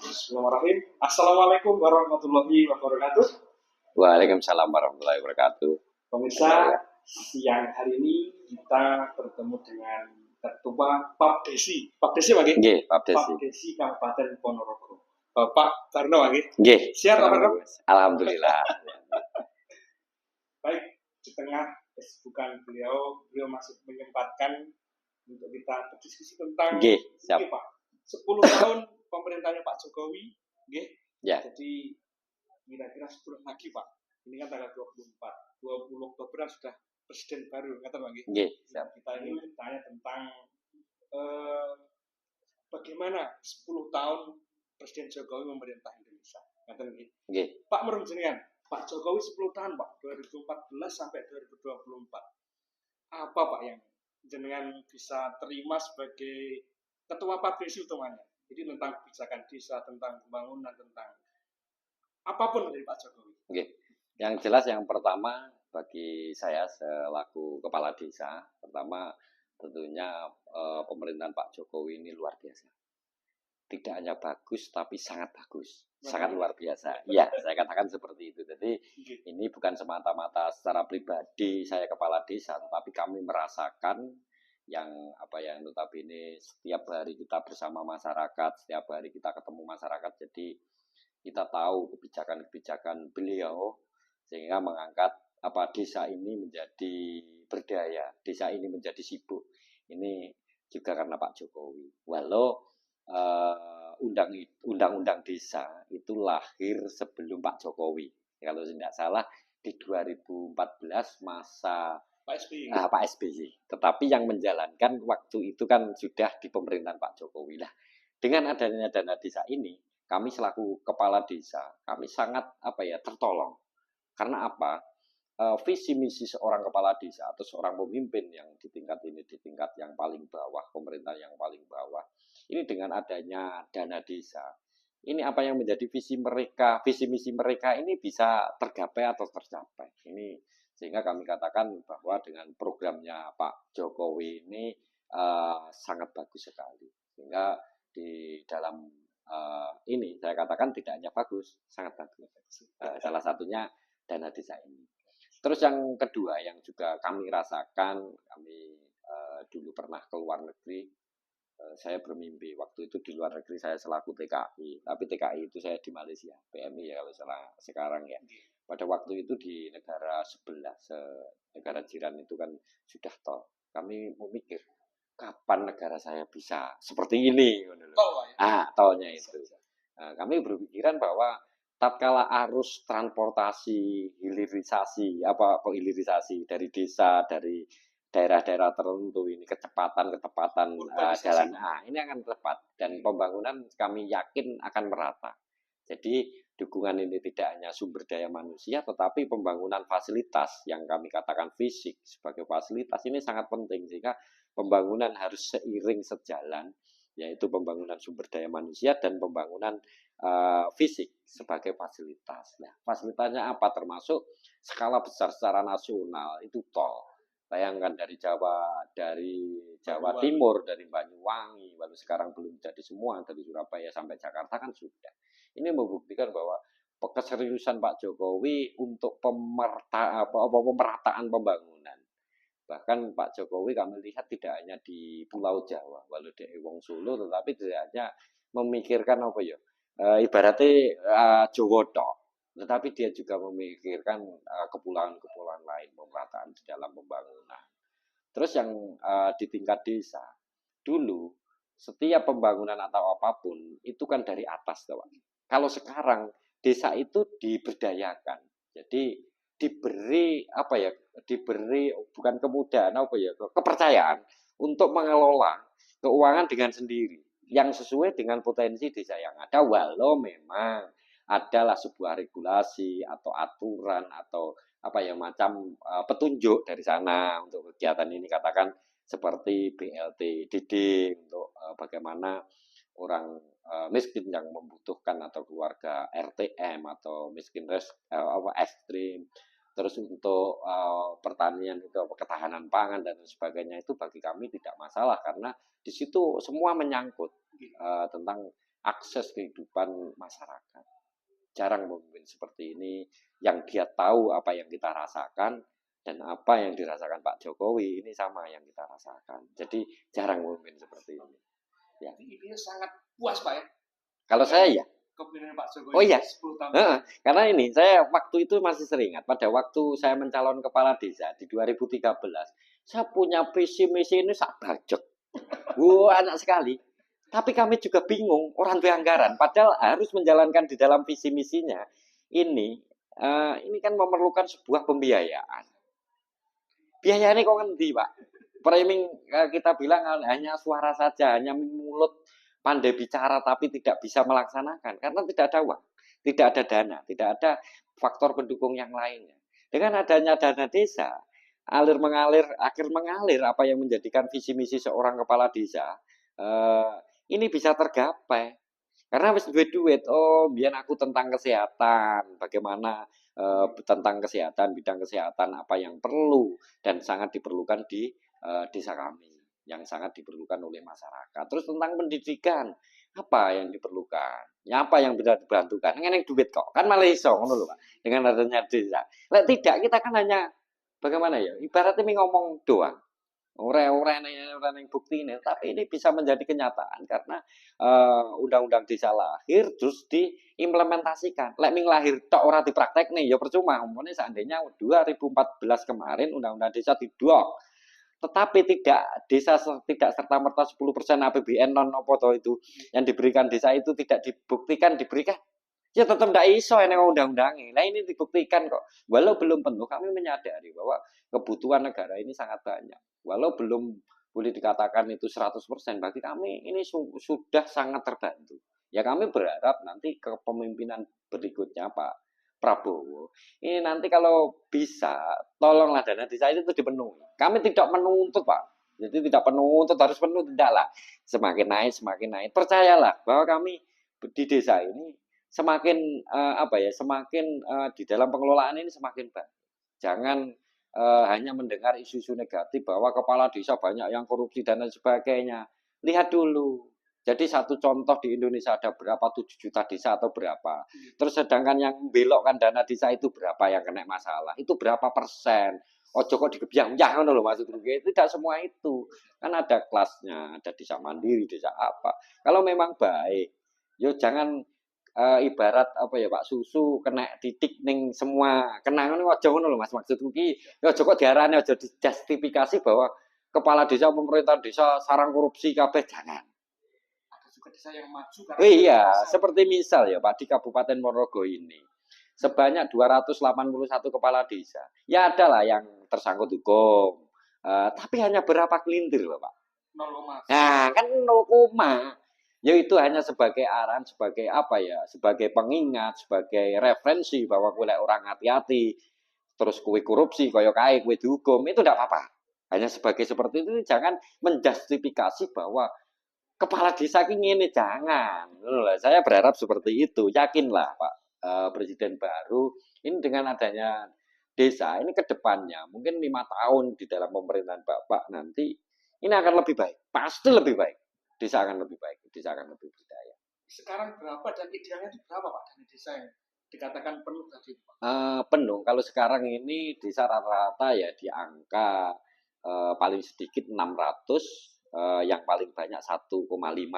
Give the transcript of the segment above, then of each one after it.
Bismillahirrahmanirrahim. Assalamualaikum warahmatullahi wabarakatuh. Waalaikumsalam warahmatullahi wabarakatuh. Pemirsa, siang hari ini kita bertemu dengan Ketua Papdesi. Papdesi Pak? Nggih, Papdesi. Papdesi Kabupaten Ponorogo. Bapak Barno Pak? Nggih. Siap Pak Barno? Alhamdulillah. Baik, di tengah kesibukan beliau masih menyempatkan untuk kita berdiskusi tentang siap. Pak. 10 tahun pemerintahnya Pak Jokowi, ya. Jadi kira-kira 10 lagi Pak. Ini kan tanggal 24, 20 Oktober sudah presiden baru, kata Pak. Siap. Kita ingin bertanya tentang bagaimana 10 tahun Presiden Jokowi memerintah Indonesia. Pak menurut jenengan, Pak Jokowi 10 tahun Pak, 2014 sampai 2024. Apa Pak yang jenengan bisa terima sebagai Ketua Papdesi utamanya? Jadi tentang kebijakan desa, tentang pembangunan, tentang apapun dari Pak Jokowi. Yang jelas yang pertama bagi saya selaku kepala desa, pertama tentunya pemerintahan Pak Jokowi ini luar biasa. Tidak hanya bagus, tapi sangat bagus, sangat luar biasa. Ya, saya katakan seperti itu. Jadi ini bukan semata-mata secara pribadi saya kepala desa, tetapi kami merasakan yang notabene setiap hari kita bersama masyarakat, setiap hari kita ketemu masyarakat, jadi kita tahu kebijakan-kebijakan beliau sehingga mengangkat desa ini menjadi berdaya, desa ini menjadi sibuk. Ini juga karena Pak Jokowi. Walau undang-undang desa itu lahir sebelum Pak Jokowi. Kalau tidak salah di 2014 masa Pak SBY. Tetapi yang menjalankan waktu itu kan sudah di pemerintahan Pak Jokowi. Lah, dengan adanya dana desa ini, kami selaku kepala desa, kami sangat tertolong. Karena apa? Visi misi seorang kepala desa atau seorang pemimpin yang di tingkat ini, di tingkat yang paling bawah, pemerintah yang paling bawah, ini dengan adanya dana desa, ini apa yang menjadi visi misi mereka ini bisa tergapai atau tercapai. Ini sehingga kami katakan bahwa dengan programnya Pak Jokowi ini sangat bagus sekali. Sehingga di dalam ini saya katakan tidak hanya bagus, sangat bagus. Salah satunya dana desa ini. Terus yang kedua yang juga kami rasakan, kami dulu pernah ke luar negeri. Saya bermimpi waktu itu di luar negeri, saya selaku TKI, tapi TKI itu saya di Malaysia, PMI ya kalau salah sekarang ya. Pada waktu itu di negara sebelah, negara jiran itu kan sudah tol. Kami memikir kapan negara saya bisa seperti ini. Tolnya itu. Kami berpikiran bahwa tatkala arus transportasi hilirisasi dari desa, dari daerah-daerah tertentu ini ketepatan jalan ini akan tepat dan pembangunan kami yakin akan merata. Jadi dukungan ini tidak hanya sumber daya manusia tetapi pembangunan fasilitas yang kami katakan fisik sebagai fasilitas ini sangat penting, sehingga pembangunan harus seiring sejalan, yaitu pembangunan sumber daya manusia dan pembangunan fisik sebagai fasilitas. Nah, fasilitasnya apa? Termasuk skala besar secara nasional itu tol. Bayangkan dari Jawa Timur, dari Banyuwangi, lalu sekarang belum jadi semua, dari Surabaya sampai Jakarta kan sudah. Ini membuktikan bahwa keseriusan Pak Jokowi untuk pemerataan pembangunan. Bahkan Pak Jokowi kami lihat tidak hanya di Pulau Jawa, walau di Wong Solo, tetapi tidak hanya memikirkan ibaratnya Jawa tok, tetapi dia juga memikirkan kepulauan-kepulauan lain, pemerataan di dalam pembangunan. Terus yang di tingkat desa, dulu setiap pembangunan atau apapun itu kan dari atas, teman. Kalau sekarang desa itu diberdayakan, jadi diberi bukan kemudahan kepercayaan untuk mengelola keuangan dengan sendiri yang sesuai dengan potensi desa yang ada, walau memang adalah sebuah regulasi atau aturan atau macam petunjuk dari sana untuk kegiatan ini, katakan seperti BLT Diding untuk bagaimana orang miskin yang membutuhkan atau keluarga RTM atau miskin ekstrim Terus untuk pertanian itu ketahanan pangan dan sebagainya itu bagi kami tidak masalah karena di situ semua menyangkut tentang akses kehidupan masyarakat. Jarang memimpin seperti ini yang dia tahu apa yang kita rasakan dan apa yang dirasakan Pak Jokowi ini sama yang kita rasakan. Jadi jarang memimpin seperti ini. Ya. Ini sangat puas Pak ya. Kalau saya ya. Kepemimpinan Pak Jokowi. Oh iya. 10 tahun. Karena ini saya waktu itu masih seringat. Pada waktu saya mencalon kepala desa di 2013, saya punya visi misi ini sak bajek. Wah, anak sekali. Tapi kami juga bingung orang tua anggaran. Padahal harus menjalankan di dalam visi misinya. Ini kan memerlukan sebuah pembiayaan. Biayanya kok ngendi, Pak? Framing kita bilang hanya suara saja, hanya mulut pandai bicara tapi tidak bisa melaksanakan karena tidak ada uang, tidak ada dana, tidak ada faktor pendukung yang lainnya. Dengan adanya dana desa, akhir mengalir apa yang menjadikan visi misi seorang kepala desa ini bisa tergapai. Karena wis duit, biar aku tentang kesehatan, bagaimana tentang kesehatan, bidang kesehatan apa yang perlu dan sangat diperlukan di desa kami, yang sangat diperlukan oleh masyarakat. Terus tentang pendidikan, apa yang diperlukan? Ya apa yang bisa dibantukan? Ngene duit kok, kan malah iso ngono lho, Pak. Dengan adanya desa. Lek tidak kita kan hanya bagaimana ya? Ibaratnya ngomong doang. Orang yang bukti ini, tapi ini bisa menjadi kenyataan karena undang-undang desa lahir terus diimplementasikan. Lek ming lahir tok ora dipraktek nih, ya percuma. Umpamanya seandainya 2014 kemarin undang-undang desa didok, tetapi desa tidak serta-merta 10% APBN non apa itu yang diberikan desa itu tidak dibuktikan diberikan. Ya tetap tidak iso ini undang-undangnya. Nah ini dibuktikan kok. Walau belum penuh, kami menyadari bahwa kebutuhan negara ini sangat banyak. Walau belum boleh dikatakan itu 100%, bagi kami ini sudah sangat terbantu. Ya kami berharap nanti kepemimpinan berikutnya Pak Prabowo, ini nanti kalau bisa, tolonglah dana desa itu dipenuhi. Kami tidak menuntut Pak. Jadi tidak menuntut harus penuh, tidak lah. Semakin naik. Percayalah bahwa kami di desa ini semakin semakin di dalam pengelolaan ini semakin baik. Jangan hanya mendengar isu-isu negatif bahwa kepala desa banyak yang korupsi dan lain sebagainya. Lihat dulu. Jadi satu contoh di Indonesia ada berapa 7 juta desa atau berapa. Terus sedangkan yang belokkan dana desa itu berapa yang kena masalah. Itu berapa persen. Ojo kok digebyang-byang ngono lho maksud gue. Tidak semua itu. Kan ada kelasnya, ada desa mandiri, desa apa. Kalau memang baik, yo jangan ibarat apa ya Pak susu kena titik ning semua kenangan aja ngono lho Mas maksudku ki ya aja kok diarani aja dijustifikasi bahwa kepala desa pemerintah desa sarang korupsi kabeh jangan. Ada juga desa yang maju karena iya seperti misal ya Pak di Kabupaten Ponorogo ini sebanyak 281 kepala desa ya ada lah yang tersangkut hukum tapi hanya berapa kelintir loh Pak 0, nah kan 0, ya itu hanya sebagai arahan, sebagai apa ya, sebagai pengingat, sebagai referensi bahwa kue orang hati-hati, terus kue korupsi, kaya kae, kue dihukum, itu tidak apa-apa. Hanya sebagai seperti itu, jangan menjustifikasi bahwa kepala desa ini jangan. Saya berharap seperti itu, yakinlah Pak Presiden baru, ini dengan adanya desa, ini ke depannya, mungkin 5 tahun di dalam pemerintahan Bapak nanti, ini akan lebih baik, pasti lebih baik. Desa akan lebih baik, desa akan lebih berdaya. Sekarang berapa dan idealnya itu berapa Pak dari desa yang dikatakan penuh tadi Pak? Penuh, kalau sekarang ini desa rata-rata ya di angka paling sedikit 600, yang paling banyak 1,5,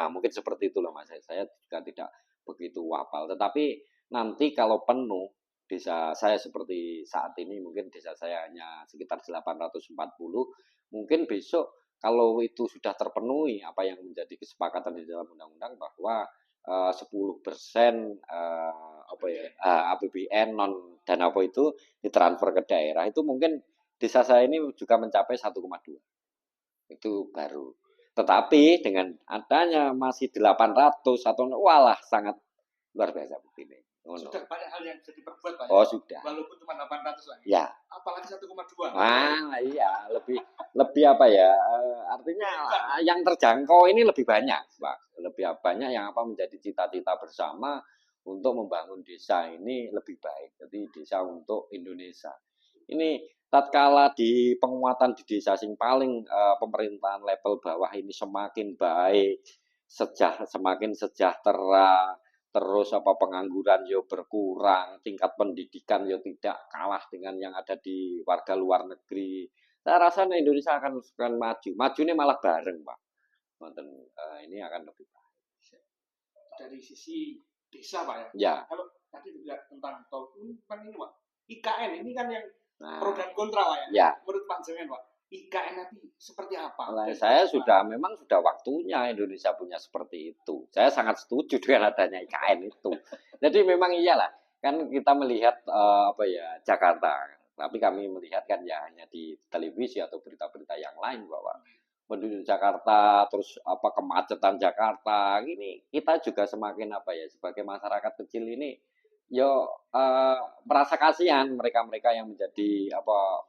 mungkin seperti itu loh Mas. Saya juga tidak begitu hafal, tetapi nanti kalau penuh, desa saya seperti saat ini mungkin desa saya hanya sekitar 840, mungkin besok kalau itu sudah terpenuhi apa yang menjadi kesepakatan di dalam undang-undang bahwa 10% APBN non dan apa itu ditransfer ke daerah itu mungkin desa saya ini juga mencapai 1,2 itu baru. Tetapi dengan adanya masih 800 atau walah sangat luar biasa begini. Sudah banyak hal yang bisa diperbuat Pak. Oh sudah. Walaupun cuma 800 lagi. Ya. Apalagi 1,2. Iya, lebih apa ya? Artinya yang terjangkau ini lebih banyak, Pak. Lebih banyak yang apa menjadi cita-cita bersama untuk membangun desa ini lebih baik. Jadi desa untuk Indonesia. Ini tatkala di penguatan di desa sing paling pemerintahan level bawah ini semakin baik, semakin sejahtera, terus pengangguran yo berkurang, tingkat pendidikan yo tidak kalah dengan yang ada di warga luar negeri. Saya rasa Indonesia akan maju. Maju ini malah bareng, Pak. Ini akan lebih baik. Dari sisi desa, Pak ya. Ya. Kalau tadi juga tentang tol kan ini, Pak. IKN ini kan yang pro dan kontra, Pak ya. Ya. Menurut Pak Jengen, Pak, IKN nanti seperti apa? Saya memang sudah waktunya Indonesia punya seperti itu. Saya sangat setuju dengan adanya IKN itu. Jadi memang iyalah, kan kita melihat Jakarta, tapi kami melihat kan ya hanya di televisi atau berita-berita yang lain bahwa penduduk Jakarta, terus kemacetan Jakarta, ini kita juga semakin sebagai masyarakat kecil ini, merasa kasihan mereka-mereka yang menjadi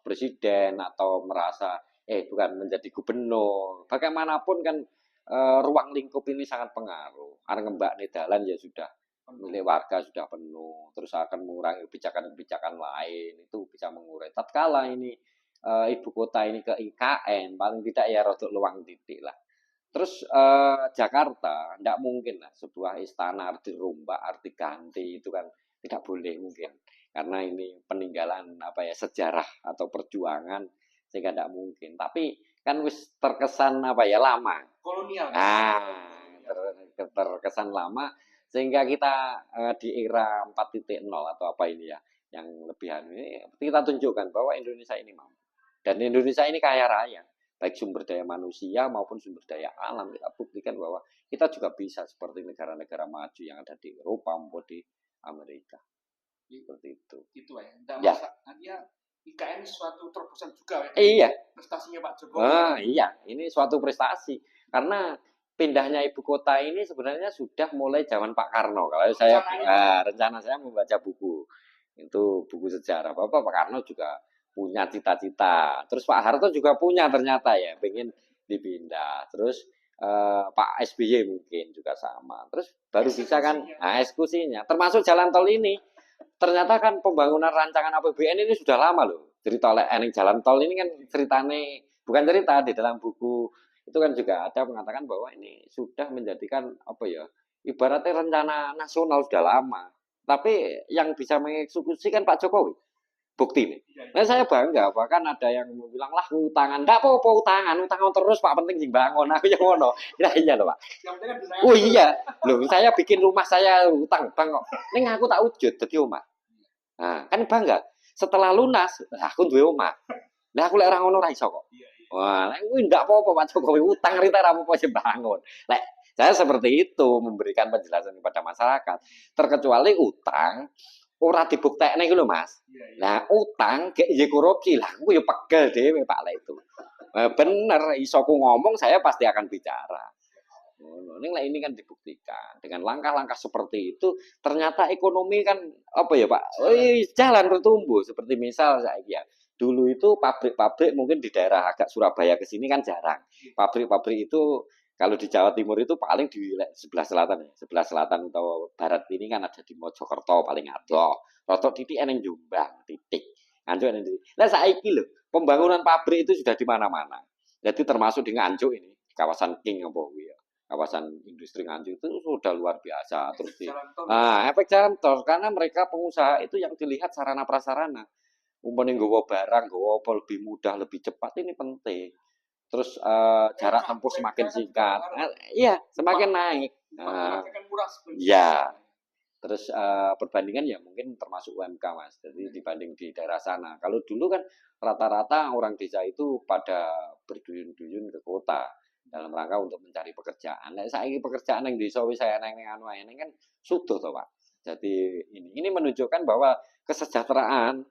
presiden atau merasa bukan menjadi gubernur. Bagaimanapun kan ruang lingkup ini sangat pengaruh. Arep ngembak dalan ya sudah milik warga sudah penuh, terus akan mengurangi kebijakan-kebijakan lain itu bisa mengurai. Tatkala ini ibu kota ini ke IKN paling tidak ya rodok luang titik lah. Terus Jakarta tidak mungkin lah sebuah istana harus dirombak, harus diganti, itu kan tidak boleh mungkin karena ini peninggalan sejarah atau perjuangan sehingga tidak mungkin. Tapi kan wis terkesan lama. Kolonial. Terkesan lama sehingga kita di era 4.0 atau apa ini ya yang lebih ini kita tunjukkan bahwa Indonesia ini mampu. Dan Indonesia ini kaya raya, baik sumber daya manusia maupun sumber daya alam. Kita buktikan bahwa kita juga bisa seperti negara-negara maju yang ada di Eropa maupun di Amerika. Seperti itu. Itu ya. Artinya IKN suatu terobosan juga ya. Iya. Prestasinya Pak Jokowi. Iya, ini suatu prestasi. Karena pindahnya ibu kota ini sebenarnya sudah mulai zaman Pak Karno. Kalau rencana saya membaca buku. Itu buku sejarah. Pak Karno juga punya cita-cita. Terus Pak Harto juga punya ternyata ya, pengen dipindah. Terus Pak SBY mungkin juga sama. Terus baru bisa kan eksekusinya. Termasuk jalan tol ini. Ternyata kan pembangunan rancangan APBN ini sudah lama loh. Cerita oleh jalan tol ini kan ceritanya bukan cerita di dalam buku itu kan juga ada mengatakan bahwa ini sudah menjadikan ibaratnya rencana nasional sudah lama. Tapi yang bisa mengeksekusi kan Pak Jokowi. Bukti nih. Nah saya bangga, bahkan ada yang bilang lah utangan, enggak apa-apa utangan terus Pak, penting sing bangun. Aku yang ngono. Iya loh Pak. Oh iya, loh saya bikin rumah saya utang bang kok. Ning aku tak wujud dadi omah. Nah, kan bangga. Setelah lunas, aku duwe omah. Lah aku lek ora ngono ora iso kok. Wah, lek kuwi ndak apa-apa Pak Jokowi utang rita ora apa-apa sing bangun. Lek saya seperti itu memberikan penjelasan kepada masyarakat. Terkecuali utang ora dibuktekne iku lho Mas. Nah, utang gek ya korupsi lah, aku ya pegel dhewe Pak lek itu. Bener, iso ku ngomong saya pasti akan bicara. Ini kan dibuktikan dengan langkah-langkah seperti itu ternyata ekonomi kan Pak jalan bertumbuh seperti misal saya dulu itu pabrik-pabrik mungkin di daerah agak Surabaya ke sini kan jarang. Pabrik-pabrik itu kalau di Jawa Timur itu paling di sebelah selatan atau barat ini kan ada di Mojokerto paling adoh. Rotok titik eneng Jombang titik. Nganjuk eneng titik. Nah saiki lho, pembangunan pabrik itu sudah di mana-mana. Jadi termasuk di Nganjuk ini, kawasan King kawasan industri Nganjuk itu sudah luar biasa. Terus efek jalan tol karena mereka pengusaha itu yang dilihat sarana prasarana. Umpamanya nggawa barang, nggawa apa lebih mudah, lebih cepat ini penting. Terus jarak tempuh semakin singkat. Iya, semakin naik. Ya. Terus perbandingan ya mungkin termasuk UMK Mas. Jadi dibanding di daerah sana. Kalau dulu kan rata-rata orang desa itu pada berduyun-duyun ke kota dalam rangka untuk mencari pekerjaan. Nah, saiki pekerjaan yang desa wis saya neng kan sudah toh Pak. Jadi ini menunjukkan bahwa kesejahteraan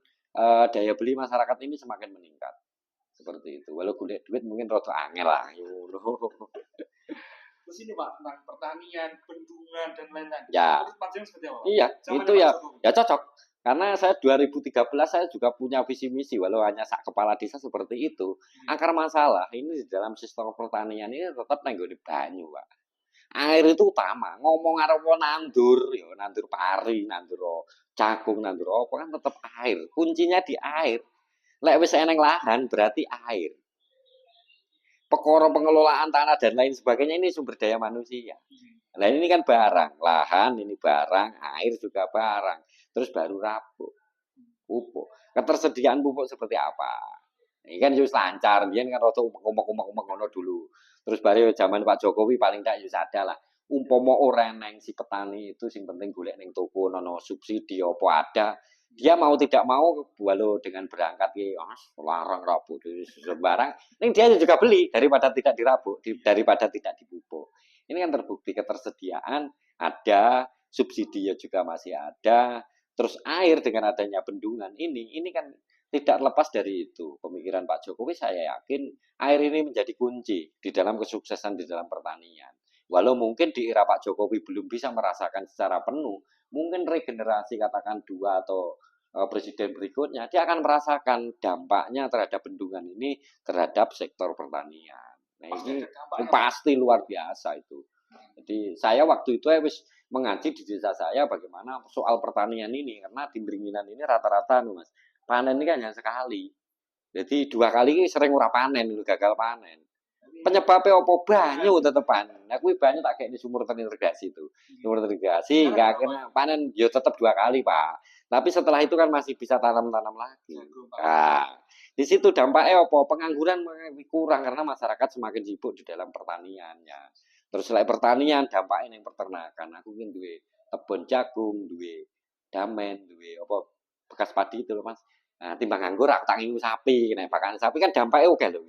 daya beli masyarakat ini semakin meningkat. Seperti itu. Walau golek duit mungkin rada angel lah. Terus ini Pak tentang pertanian, bendungan dan lain-lain. Ya. Seperti apa, Pak? Iya, itu ya. Ya cocok. Karena saya 2013 saya juga punya visi misi walau hanya sak kepala desa seperti itu. Akar masalah ini di dalam sistem pertanian ini tetap nenggone banyu, Pak. Air itu utama. Ngomong arep nandur, ya nandur pari, nandur jagung, nandur apa kan tetap air. Kuncinya di air. Lek wis eneng lahan berarti air. Perkara pengelolaan tanah dan lain sebagainya ini sumber daya manusia. Nah ini kan barang, lahan ini barang, air juga barang. Terus baru pupuk. Ketersediaan pupuk seperti apa? Ini kan just lancar, dia kan rada umek-umek ngono dulu. Terus baru zaman Pak Jokowi paling tak just ada lah. Umpama ora neng si petani itu sing penting golek ning toko nono subsidi apa ada. Dia mau tidak mau walau dengan berangkat larang rabuk sembarang, ini dia juga beli daripada tidak dirabuk, daripada tidak dipupuk. Ini kan terbukti ketersediaan ada, subsidi juga masih ada, terus air dengan adanya bendungan ini kan tidak lepas dari itu. Pemikiran Pak Jokowi saya yakin air ini menjadi kunci di dalam kesuksesan di dalam pertanian. Walau mungkin di era Pak Jokowi belum bisa merasakan secara penuh, mungkin regenerasi katakan 2 atau presiden berikutnya, dia akan merasakan dampaknya terhadap bendungan ini terhadap sektor pertanian. Nah ini pasti luar biasa itu. Jadi saya waktu itu habis mengaji di desa saya bagaimana soal pertanian ini, karena di Beringinan ini rata-rata mas panen ini kan hanya sekali. Jadi 2 kali ini sering ora panen, gagal panen. Penyebabnya apa banyu tetepan. Aku banyu tak kayak di sumur terintegrasi itu. Sumur terintegrasi enggak akhirnya panen yo tetap 2 kali, Pak. Tapi setelah itu kan masih bisa tanam-tanam lagi. Nah, di situ dampaknya apa? Pengangguran kurang karena masyarakat semakin sibuk di dalam pertaniannya. Terus selain pertanian, dampaknya yang peternakan. Aku ingin duwe kebun jagung, duwe damen, duwe apa bekas padi itu loh, Mas. Nah, timbang nganggur aku tak ngingu sapi. Nah, pakan sapi kan dampaknya oke loh.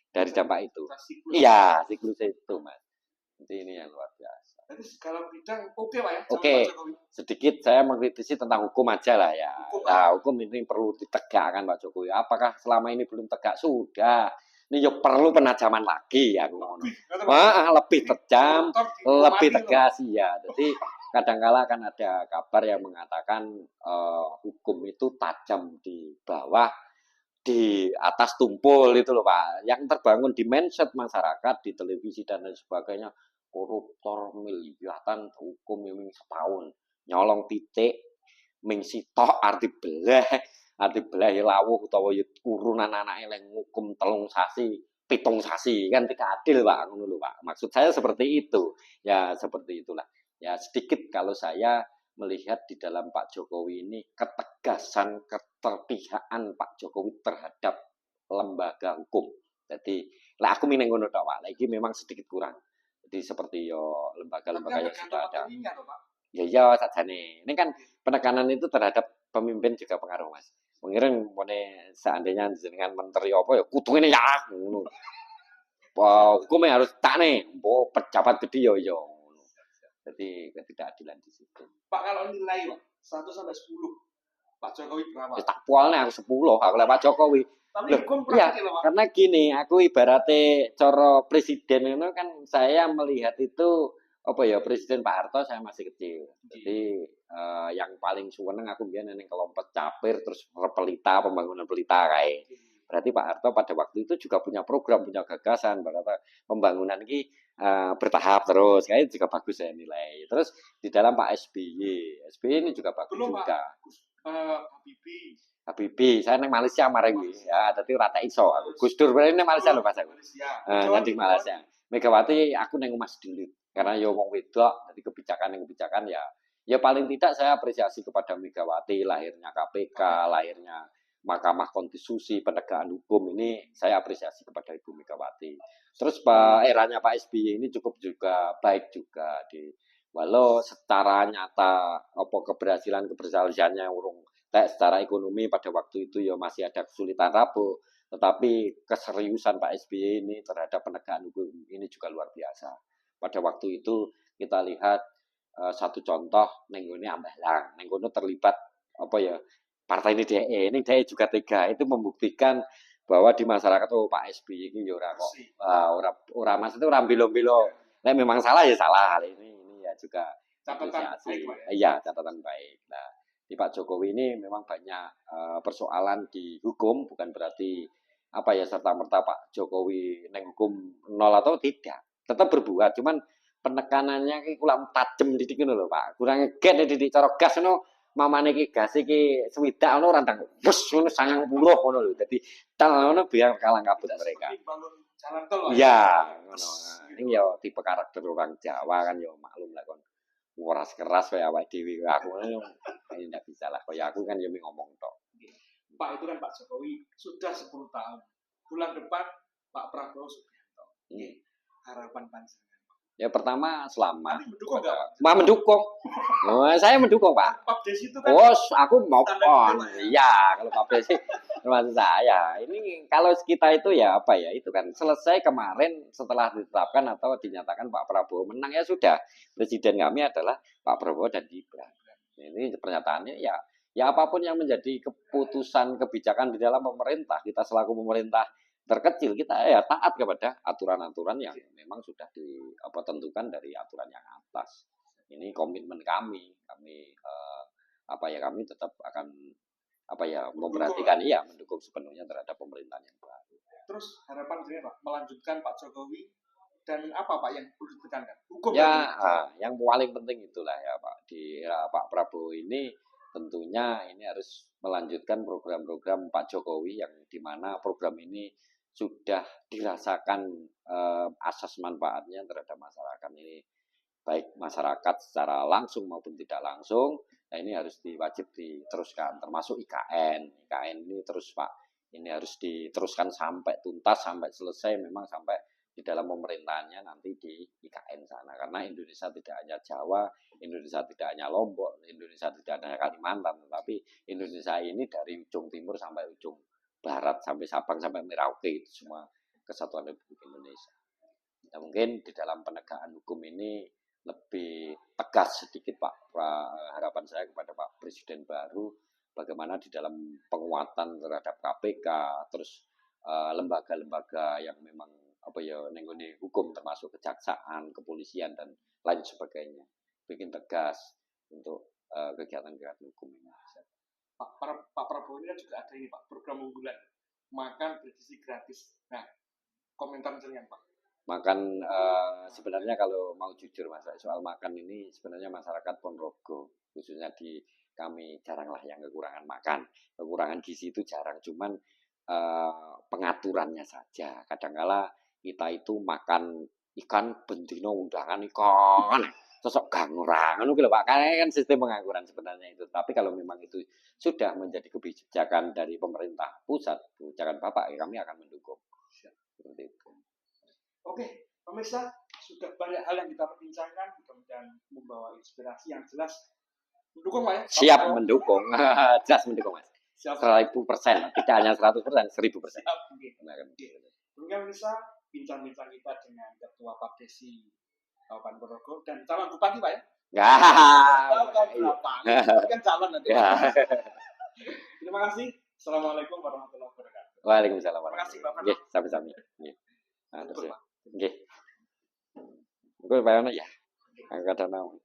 Dari dampak itu. Iya, siklus itu, Mas. Jadi ini yang luar biasa. Jadi segala bidang oke, Pak ya. Oke. Sedikit saya mengkritisi tentang hukum aja lah ya. Nah, hukum ini perlu ditegakkan Pak Jokowi. Apakah selama ini belum tegak? Sudah. Ini yuk perlu penajaman lagi ya. Lebih tajam, lebih tegas ya. Jadi kadang-kala kan ada kabar yang mengatakan hukum itu tajam di bawah, di atas tumpul itu loh Pak, yang terbangun di mindset masyarakat di televisi dan lain sebagainya, koruptor miliaran hukum yang setahun nyolong titik ming sitok arti belah lawuh utawa urunan anak yang hukum telung sasi pitung sasi kan tidak adil Pak, ngono lho Pak. Maksud saya seperti itu ya, seperti itulah ya. Sedikit kalau saya melihat di dalam Pak Jokowi ini ketegasan keterpihakan Pak Jokowi terhadap lembaga hukum. Jadi, lah aku mineng ngono tok Pak. Lagi memang sedikit kurang. Jadi seperti yo lembaga-lembaga yang sudah ada. Ya iya sajane. Ini kan penekanan itu terhadap pemimpin juga pengaruh Mas. Mengiring mone seandainya jenengan menteri apa ya kudu ngene ya ngono. Hukumnya harus tak nih, pejabat gede yo. Jadi ketidakadilan di situ. Pak kalau nilai Pak 1 sampai 10, Pak Jokowi berapa? Ya, tak pualnya aku 10, aku lah Pak Jokowi. Tapi hukum ya, Pak. Karena gini, aku ibaratnya coro presiden itu kan saya melihat itu apa ya, Presiden Pak Harto saya masih kecil. Jadi yang paling suweneng aku biar neng kelompok capir terus pelita, pembangunan pelita kayak. Berarti Pak Harto pada waktu itu juga punya program, punya gagasan, berkata pembangunan ini bertahap terus, kayak juga bagus saya nilai. Terus di dalam Pak SBY ini juga bagus juga. Habibie, saya neng Malaysia kemarin ya, tapi rata iso aku. Gus Dur berarti neng Malaysia loh Mas aku. Nanti Malaysia. Megawati aku neng Mas dulu, karena yo wong wedok, jadi kebijakan ya paling tidak saya apresiasi kepada Megawati, lahirnya KPK, lahirnya Mahkamah Konstitusi, penegakan hukum ini saya apresiasi kepada Ibu Megawati. Terus eranya Pak SBY ini cukup juga baik juga walau secara nyata apa keberhasilannya urung secara ekonomi pada waktu itu ya masih ada kesulitan rabuk, tetapi keseriusan Pak SBY ini terhadap penegakan hukum ini juga luar biasa. Pada waktu itu kita lihat satu contoh nenggone Ambalang, nenggono terlibat apa ya partai ini DE juga tega, itu membuktikan bahwa di masyarakat Pak SBY ini ya ora mas itu ora bilo-bilo. Nek memang salah ya salah. Ini ya juga catatan baik. Iya, catatan baik. Nah, di Pak Jokowi ini memang banyak persoalan di hukum, bukan berarti apa ya serta-merta Pak Jokowi neng hukum nol atau tidak. Tetap berbuat, cuman penekanannya kurang tajam didik ngono lho Pak. Kurang get didik cara gas ngono mamane ki gas iki swidak ngono rantang wes ngono 90 ngono lho. Dadi tel ngono biar kalang kabut mereka. Jalan tol. Ya, ngono. Ini ya tipe karakter orang Jawa kan ya maklum lah kon. Keras kayak awake dhewe aku ini ndak bisa lah kayak aku kan ya ngomong tok. Pak itu kan Pak Jokowi sudah 10 tahun. Bulan depan Pak Prabowo Subianto. Harapan panjenengan. Ya pertama selamat. Mendukung enggak? Mendukung. Oh, saya mendukung, Pak. Pak Desi itu kan. Oh, aku mau iya, kalau Pak Desi maksud saya. Ini kalau kita itu ya apa ya? Itu kan selesai kemarin setelah ditetapkan atau dinyatakan Pak Prabowo menang ya sudah. Presiden kami adalah Pak Prabowo dan Gibran. Ini pernyataannya ya apapun yang menjadi keputusan kebijakan di dalam pemerintah, kita selaku pemerintah terkecil kita ya taat kepada aturan-aturan yang memang sudah ditentukan dari aturan yang atas. Ini komitmen kami kami tetap akan memperhatikan mendukung sepenuhnya terhadap pemerintahan yang baru. Terus harapan saya Pak melanjutkan Pak Jokowi dan apa Pak yang perlu ditekankan? Hukum yang paling penting itulah ya Pak di Pak Prabowo ini tentunya ini harus melanjutkan program-program Pak Jokowi yang di mana program ini sudah dirasakan asas manfaatnya terhadap masyarakat ini, baik masyarakat secara langsung maupun tidak langsung. Nah ini harus wajib diteruskan, termasuk IKN ini terus Pak, ini harus diteruskan sampai tuntas, sampai selesai, memang sampai di dalam pemerintahannya nanti di IKN sana, karena Indonesia tidak hanya Jawa, Indonesia tidak hanya Lombok, Indonesia tidak hanya Kalimantan, tetapi Indonesia ini dari ujung timur sampai ujung barat, sampai Sabang sampai Merauke, itu semua kesatuan Republik Indonesia. Nah, mungkin di dalam penegakan hukum ini lebih tegas sedikit Pak, harapan saya kepada Pak Presiden baru, bagaimana di dalam penguatan terhadap KPK, terus lembaga-lembaga yang memang nenggone hukum termasuk kejaksaan, kepolisian dan lain sebagainya, bikin tegas untuk kegiatan-kegiatan hukum ini. Pak Prabowo ini kan juga ada ini Pak, program unggulan makan bergizi gratis. Nah, komentar misalnya Pak. Makan sebenarnya kalau mau jujur Mas, soal makan ini sebenarnya masyarakat Ponorogo khususnya di kami jaranglah yang kekurangan makan. Kekurangan gizi itu jarang, cuman pengaturannya saja. Kadangkala kita itu makan ikan bendino undangan ikan sosok gangurangan ngono Pak, kan sistem pengangguran sebenarnya itu. Tapi kalau memang itu sudah menjadi kebijakan dari pemerintah pusat, kebijakan Bapak, kami akan mendukung. Seperti itu. Oke, pemirsa, sudah banyak hal yang kita perbincangkan, mudah-mudahan membawa inspirasi yang jelas. Mendukung Pak ya? Siap mendukung, jelas mendukung Mas. 1000%, tidak hanya 100%, 1000%. Siap, Mungkin pemirsa, bincang-bincang kita dengan Ketua Pak Desi Kabupaten Ponorogo dan calon bupati Pak ya? Kan calon nanti. Terima kasih. Assalamualaikum warahmatullahi wabarakatuh. Waalaikumsalam. Terima kasih Bapak. Nggih, sami-sami. Nggih. Nggih. Engko bayarnya ya. Angkat danau.